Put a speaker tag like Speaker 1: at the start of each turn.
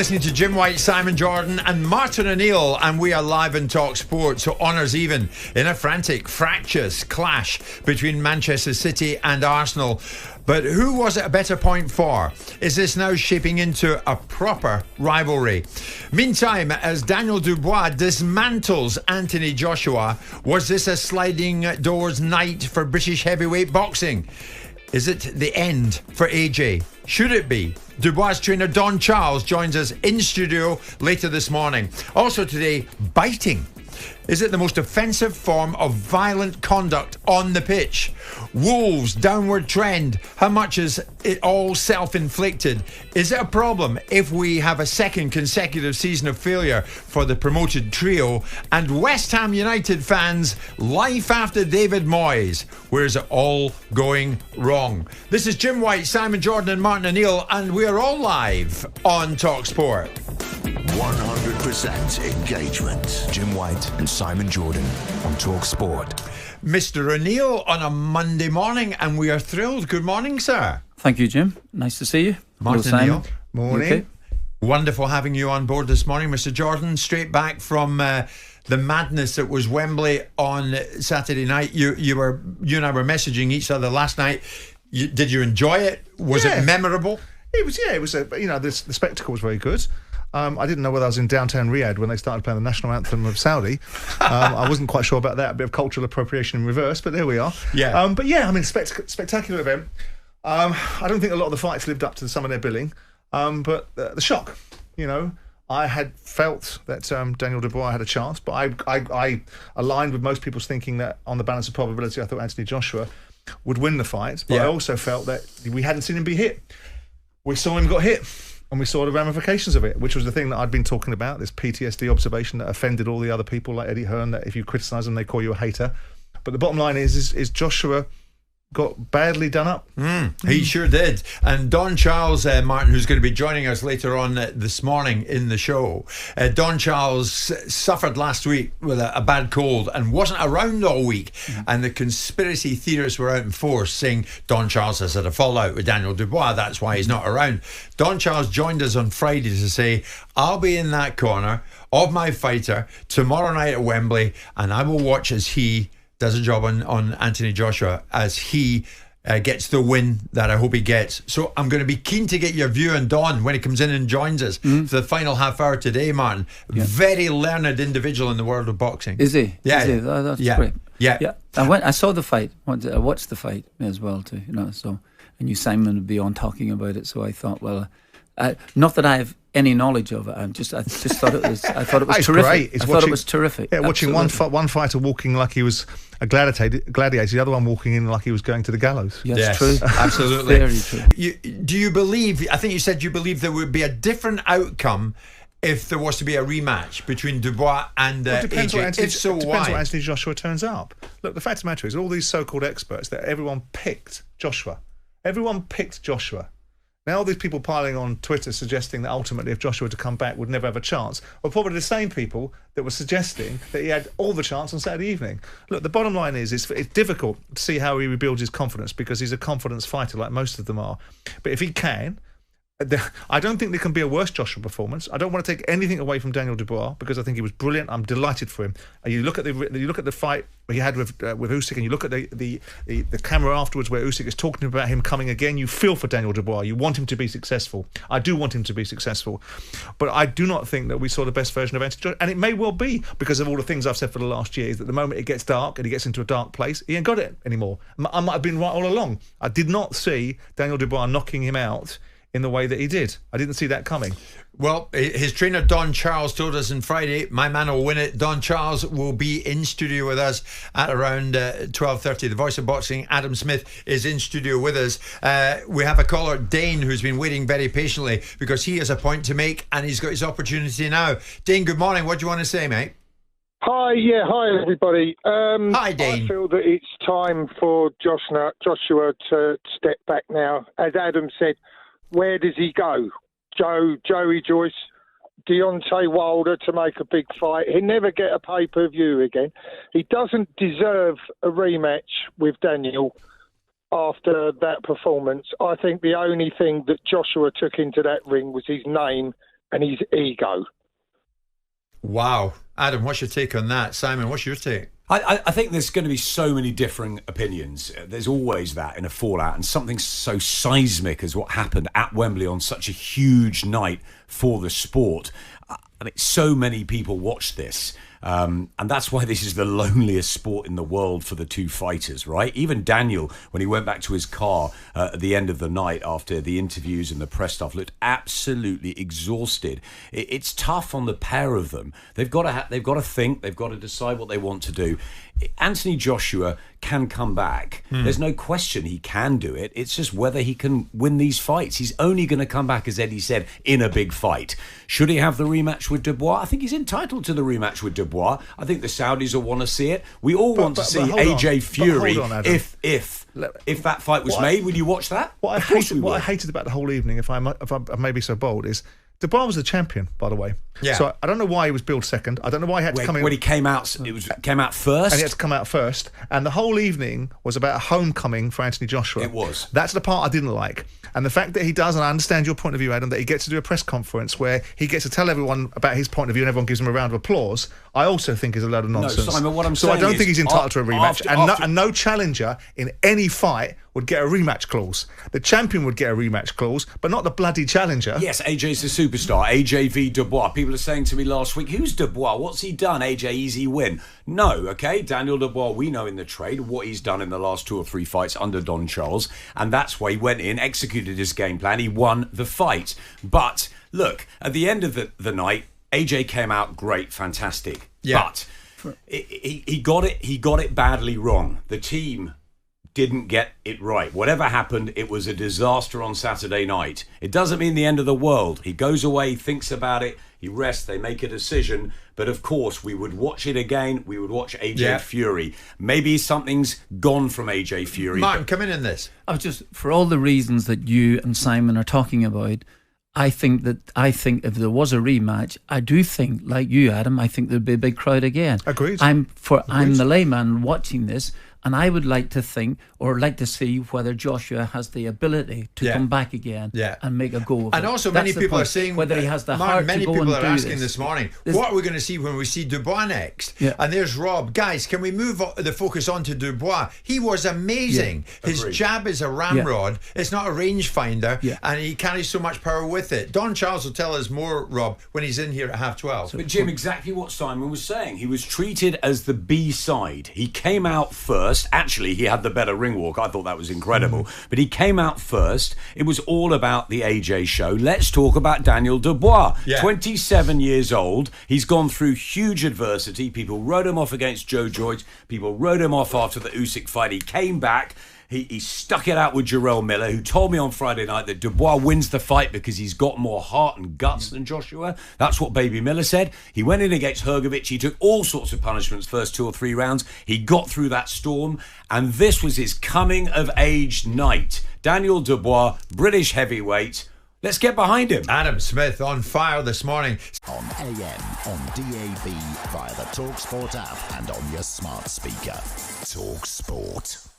Speaker 1: listening to Jim White, Simon Jordan and Martin O'Neill, and we are live in talkSPORT, so honours even in a frantic, fractious clash between Manchester City and Arsenal. But who was it a better point for? Is this now shaping into a proper rivalry? Meantime, as Daniel Dubois dismantles Anthony Joshua, was this a sliding doors night for British heavyweight boxing? Is it the end for AJ? Should it be? Dubois trainer Don Charles joins us in studio later this morning. Also today, biting. Is it the most offensive form of violent conduct on the pitch? Wolves' downward trend. How much is it all self-inflicted? Is it a problem if we have a second consecutive season of failure for the promoted trio? And West Ham United fans, life after David Moyes. Where is it all going wrong? This is Jim White, Simon Jordan and Martin O'Neill, and we are all live on talkSPORT.
Speaker 2: 100% engagement. Jim White and Simon Jordan on talkSPORT.
Speaker 1: Mr. O'Neill on a Monday morning, and we are thrilled. Good morning, sir.
Speaker 3: Thank you, Jim. Nice to see you.
Speaker 1: Martin O'Neill.
Speaker 4: Morning.
Speaker 3: Okay.
Speaker 1: Wonderful having you on board this morning, Mr. Jordan. Straight back from the madness that was Wembley on Saturday night. You and I were messaging each other last night. Did you enjoy it? Was it memorable?
Speaker 4: It was. The spectacle was very good. I didn't know whether I was in downtown Riyadh when they started playing the national anthem of Saudi. I wasn't quite sure about that. A bit of cultural appropriation in reverse, but there we are.
Speaker 1: Yeah.
Speaker 4: Spectacular event. I don't think a lot of the fights lived up to some of their billing, but the shock, I had felt that Daniel Dubois had a chance, but I aligned with most people's thinking that on the balance of probability, I thought Anthony Joshua would win the fight, but I also felt that we hadn't seen him be hit. We saw him got hit. And we saw the ramifications of it, which was the thing that I'd been talking about, this PTSD observation that offended all the other people like Eddie Hearn, that if you criticise them, they call you a hater. But the bottom line is Joshua got badly done up.
Speaker 1: He sure did. And Don Charles, Martin, who's going to be joining us later on this morning in the show, Don Charles suffered last week with a bad cold and wasn't around all week. And the conspiracy theorists were out in force saying Don Charles has had a fallout with Daniel Dubois, that's why he's not around. Don Charles joined us on Friday to say, I'll be in that corner of my fighter tomorrow night at Wembley, and I will watch as he does a job on Anthony Joshua as he gets the win that I hope he gets. So I'm going to be keen to get your view on Don when he comes in and joins us for the final half hour today, Martin. Yeah. Very learned individual in the world of boxing.
Speaker 3: Is he?
Speaker 1: Yeah.
Speaker 3: Is he? That's great.
Speaker 1: Yeah.
Speaker 3: I saw the fight. I watched the fight as well too. So I knew Simon would be on talking about it. So I thought, well, not that I have any knowledge of it. I just thought it was. I thought it was terrific. I thought it was terrific.
Speaker 4: Yeah, watching one fighter walking like he was a gladiator, the other one walking in like he was going to the gallows.
Speaker 3: Yes, true.
Speaker 1: Absolutely.
Speaker 3: Very true.
Speaker 1: Do you believe? I think you said you believe there would be a different outcome if there was to be a rematch between Dubois and AJ.
Speaker 4: Depends
Speaker 1: why?
Speaker 4: what Anthony Joshua turns up. Look, the fact of the matter is, all these so-called experts that everyone picked Joshua. Everyone picked Joshua. Now all these people piling on Twitter suggesting that ultimately if Joshua were to come back would never have a chance were probably the same people that were suggesting that he had all the chance on Saturday evening. Look, the bottom line is it's difficult to see how he rebuilds his confidence because he's a confidence fighter like most of them are. But if he can, I don't think there can be a worse Joshua performance. I don't want to take anything away from Daniel Dubois because I think he was brilliant. I'm delighted for him. You look at the fight he had with Usyk, and you look at the camera afterwards where Usyk is talking about him coming again. You feel for Daniel Dubois. You want him to be successful. I do want him to be successful, but I do not think that we saw the best version of Anthony Joshua, and it may well be because of all the things I've said for the last year. Is that the moment it gets dark and he gets into a dark place, he ain't got it anymore. I might have been right all along. I did not see Daniel Dubois knocking him out in the way that he did. I didn't see that coming.
Speaker 1: Well, his trainer Don Charles told us on Friday, my man will win it. Don Charles will be in studio with us at around 12:30. The voice of boxing, Adam Smith, is in studio with us. We have a caller, Dane, who's been waiting very patiently because he has a point to make and he's got his opportunity now. Dane, good morning. What do you want to say, mate?
Speaker 5: Hi, everybody.
Speaker 1: Hi, Dane.
Speaker 5: I feel that it's time for Joshua to step back now. As Adam said, where does he go? Joey Joyce, Deontay Wilder to make a big fight. He'll never get a pay-per-view again. He doesn't deserve a rematch with Daniel after that performance. I think the only thing that Joshua took into that ring was his name and his ego.
Speaker 1: Wow. Adam, what's your take on that? Simon, what's your take?
Speaker 6: I think there's going to be so many differing opinions. There's always that in a fallout, and something so seismic as what happened at Wembley on such a huge night for the sport. I mean, so many people watched this. And that's why this is the loneliest sport in the world for the two fighters, right? Even Daniel, when he went back to his car at the end of the night after the interviews and the press stuff, looked absolutely exhausted. It's tough on the pair of them. They've got to think. They've got to decide what they want to do. Anthony Joshua can come back. There's no question he can do it. It's just whether he can win these fights. He's only going to come back, as Eddie said, in a big fight. Should he have the rematch with Dubois? I think he's entitled to the rematch with Dubois. I think the Saudis will want to see it. We all want to see AJ Fury. If that fight was made, would you watch that?
Speaker 4: What I hated about the whole evening, if I may be so bold, is Dubois was the champion, by the way.
Speaker 1: Yeah.
Speaker 4: So I don't know why he was billed second. I don't know why he had to come in.
Speaker 6: When he came out, came out first.
Speaker 4: And he had to come out first. And the whole evening was about a homecoming for Anthony Joshua.
Speaker 6: It was.
Speaker 4: That's the part I didn't like. And the fact that he does, and I understand your point of view, Adam, that he gets to do a press conference where he gets to tell everyone about his point of view and everyone gives him a round of applause, I also think is a load of nonsense.
Speaker 6: No, Simon, what I'm saying
Speaker 4: I don't think he's entitled to a rematch.
Speaker 6: And
Speaker 4: no challenger in any fight would get a rematch clause. The champion would get a rematch clause, but not the bloody challenger.
Speaker 6: Yes, AJ's a superstar. AJ v Dubois. People are saying to me last week, who's Dubois? What's he done? AJ, easy win. No, okay? Daniel Dubois, we know in the trade what he's done in the last 2 or 3 fights under Don Charles, and that's why he went in, executed his game plan, he won the fight. But, look, at the end of the night, AJ came out great, fantastic.
Speaker 1: Yeah.
Speaker 6: But he got it badly wrong. The team didn't get it right. Whatever happened, it was a disaster on Saturday night. It doesn't mean the end of the world. He goes away, thinks about it, he rests, they make a decision. But of course, we would watch it again. We would watch AJ Fury. Maybe something's gone from AJ Fury.
Speaker 1: Martin, come in this.
Speaker 3: I was just, for all the reasons that you and Simon are talking about, I think if there was a rematch, I do think, like you, Adam, I think there'd be a big crowd again.
Speaker 4: Agreed.
Speaker 3: I'm the layman watching this, and I would like to think, or like to see whether Joshua has the ability to come back again and make a go of it.
Speaker 1: And also, many people are saying
Speaker 3: whether he has the heart
Speaker 1: many
Speaker 3: to go
Speaker 1: people
Speaker 3: and
Speaker 1: are
Speaker 3: do
Speaker 1: asking this morning, what are we going to see when we see Dubois next?
Speaker 3: Yeah.
Speaker 1: And there's Rob. Guys, can we move the focus on to Dubois? He was amazing.
Speaker 3: Yeah.
Speaker 1: His jab is a ramrod. It's not a rangefinder, and he carries so much power with it. Don Charles will tell us more, Rob, when he's in here at 12:30.
Speaker 6: But Jim, exactly what Simon was saying. He was treated as the B side. He came out first. Actually, he had the better ring walk. I thought that was incredible. But he came out first. It was all about the AJ show. Let's talk about Daniel Dubois. 27 years old. He's gone through huge adversity. People wrote him off against Joe Joyce. People wrote him off after the Usyk fight. He came back. He stuck it out with Jarrell Miller, who told me on Friday night that Dubois wins the fight because he's got more heart and guts than Joshua. That's what Baby Miller said. He went in against Hrgovic. He took all sorts of punishments first 2 or 3 rounds. He got through that storm, and this was his coming-of-age night. Daniel Dubois, British heavyweight. Let's get behind him.
Speaker 1: Adam Smith on fire this morning.
Speaker 7: On AM, on DAB, via the talkSPORT app and on your smart speaker. talkSPORT.